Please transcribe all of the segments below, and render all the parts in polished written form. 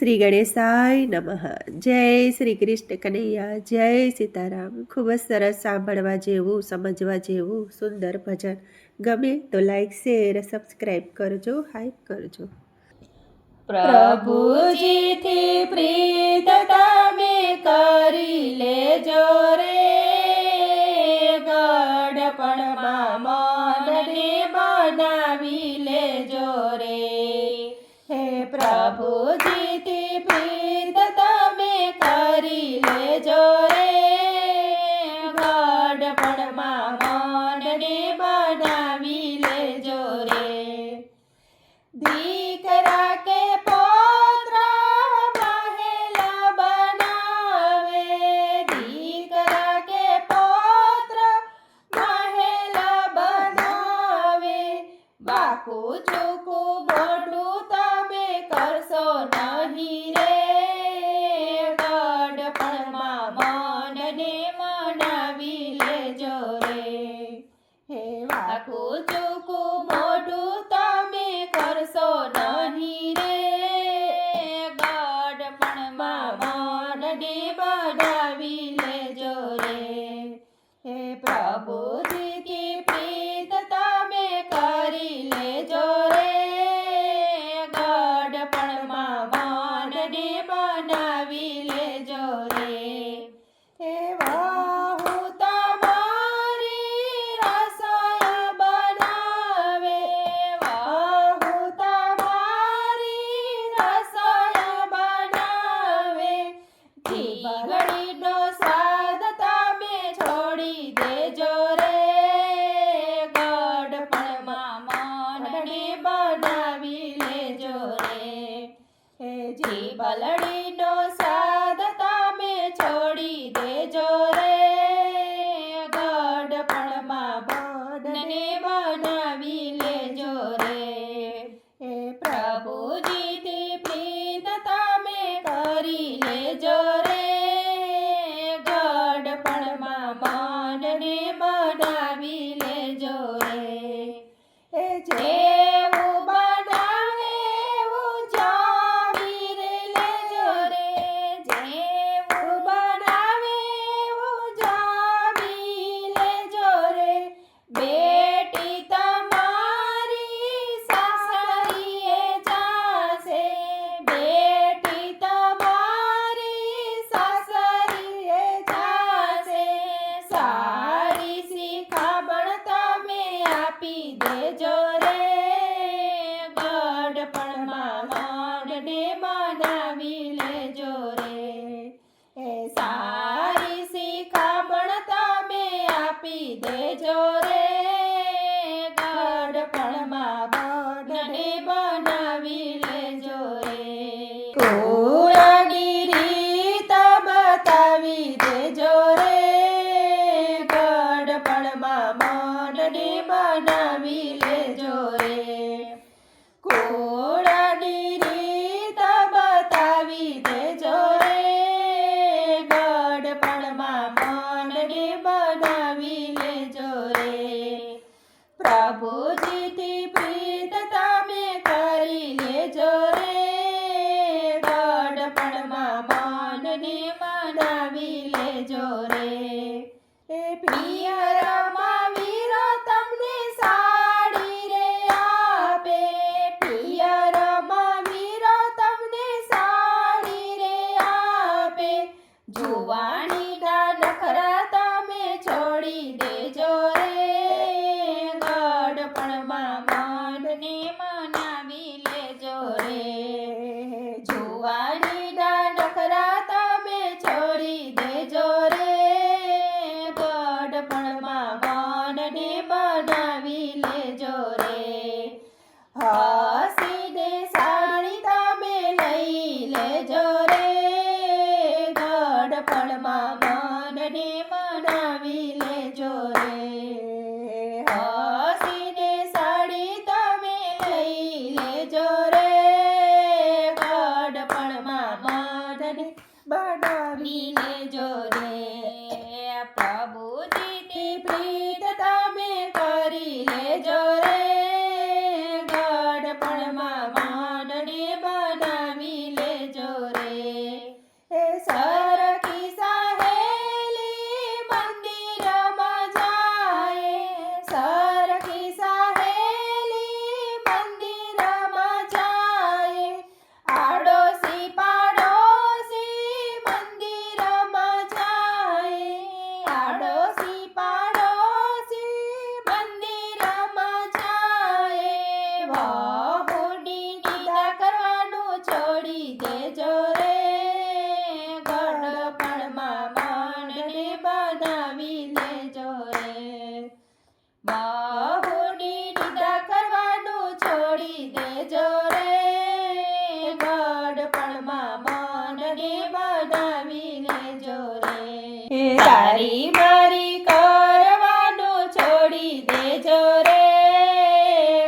શ્રી ગણેશાય નમઃ. જય શ્રી કૃષ્ણ કનૈયા, જય સીતારામ. ખૂબ જ સરસ સાંભળવા જેવું, સમજવા જેવું સુંદર ભજન. ગમે તો લાઈક, શેર, સબસ્ક્રાઈબ કરજો, હાઈપ કરજો. પ્રભુજીથી પ્રીત તમે કરી લેજો રે, ગડપણમાં મનને બનાવી લેજો રે. હે પ્રભુજીથી પ્રીત તમે કરી લેજો રે, ગડપણમાં મનને બનાવી લેજો રે. દીકરા કે પુત્ર મહેલ બનાવે, દીકરા કે પુત્ર મહેલ બનાવે, બાકુ ચૂકું મોટું તમે કરશો નહીં રે, ગડપણમાં મનને મનાવી લેજો રે. હે બાકુ ચૂકું મોટું તમે કરશો નહીં રે, ગડપણમાં મનને બનાવી લેજો રે. હે પ્રભુજીથી પ્રીત તમે કરી લેજો રે, ગડપણમાં મનને બનાવી લેજો રે. હે વાહુ તમારી રસોઈ બનાવે, વાહુ તમારી રસોઈ બનાવે, જીભડીનો સ્વાદ તમે છોડી દેજો રે, ગડપણમાં મનને બનાવી લેજો રે. હે જીભડીનો સ્વાદ તમે છોડી દેજો રે, ગડપણમાં મનને બનાવી લેજો રે. હે પ્રભુજીથી પ્રીત તમે કરી લેજો રે, ગડપણમાં મનને બનાવી લેજો રે. હે જેવું બનાવે એવું જામી લેજો રે, જેવું બનાવે એવું જામી લેજો રે. બેટી તમારી સાસરીએ જાશે, બેટી તમારી સાસરીએ જાશે, સારી શિખામણ તમે આપી દેજો રે, ગડપણમાં મનને બનાવી લેજો રે. હે સારી શિખામણ તમે આપી દેજો રે, ગડપણમાં મનને બનાવી લેજો રે. કુળની રીત બતાવી દેજો રે, ગડપણમાં મનને બનાવી લેજો રે. કુળની રીત બતાવી દેજો રે, ગડપણમાં મનને બનાવી લેજો રે. પ્રભુજીથી પ્રીત તમે કરી લેજો રે, ગડપણમાં મનને બનાવી લેજો રે. હે પિયરમાં વીરો તમને સાડી રે આપે, પિયરમાં વીરો તમને સાડી રે આપે, જુવાનીના નખરા તમે છોડી દેજો રે, ગડપણમાં મનને મનાવી લેજો રે. જુવાનીના નખરા તમે છોડી દેજો રે, ગડપણમાં મનને બનાવી લેજો રે. હસીને સાડી તમે લઈ લેજો રે, ગડપણમાં મનને બનાવી લેજો રે. હસીને સાડી તમે લઈ લેજો રે, ગડપણમાં મનને બનાવી લેજો રે. પ્રભુજીથી પ્રીત તમે કરી લેજો રે, ગડપણમાં મનને બનાવી લેજો લેજો રે. બહુની નિંદા કરવાનું છોડી દેજો રે. ગડપણમાં મનને બનાવી લેજો રે. તારી મારી કરવાનું છોડી દેજો રે.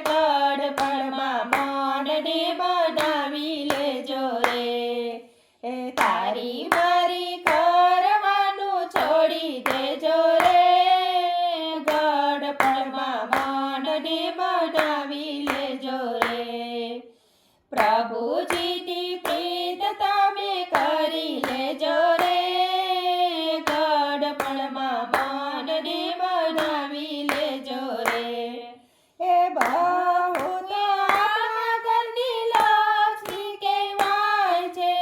ગડપણમાં મનને બનાવી લેજો રે. તારી મારી કરવાનું છોડી દેજો રે. ગડપણમાં મનને બનાવી લેજો રે. પ્રભુજીની પ્રીત તમે કરી લેજો રે. ગડપણમાં મનને બનાવી લેજો રે. બહુ તો આપણા ઘરની લક્ષ્મી કહેવાય છે.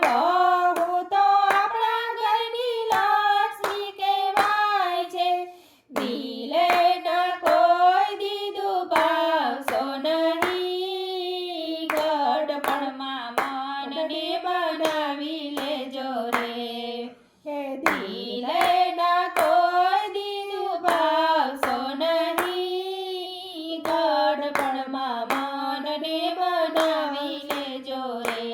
બહુ તો આપણા ઘરની લક્ષ્મી કહેવાય છે. દિલે ના કોઈ દીધું ભાવશો નહીં. ગડપણમાં મનને બનાવી લેજો રે. દિલે ના કોઈ દીધું ભાવશો નહીં. ગડપણમાં મનને બનાવી લેજો રે.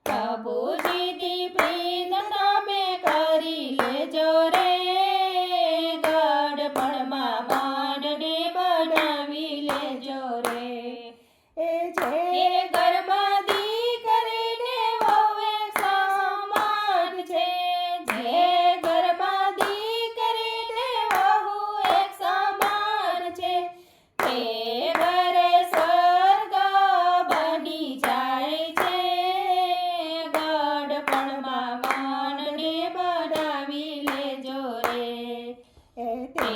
પ્રભુજીની પ્રીત તમે કરી લેજો રે. ગડપણમાં મનને બનાવી લેજો રે. જે ઘરમાં દીકરીને વહુ એક સમાન છે. જે ઘરમાં દીકરીને વહુ એક સમાન છે. તે ઘરે સ્વર્ગ બની જાય છે. ગડપણમાં મનને બનાવી લેજો રે. તે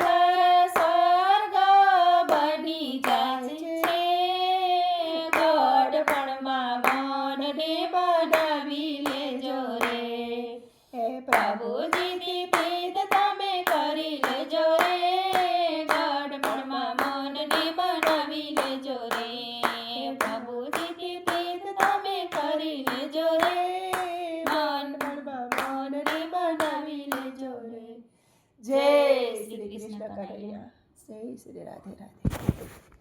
ઘર સ્વર્ગ બની જાય છે. ગડપણમાં મનને બનાવી લેજો રે. પ્રભુજીની પ્રીત તમે કરી લેજો રે. ગડપણમાં મનને બનાવી લેજો રે. પ્રભુજીની પ્રીત તમે કરી લેજો રે. ગડપણમાં મનને બનાવી લેજો રે. જય શ્રી કૃષ્ણ કનૈયા. જય શ્રી રાધે રાધે.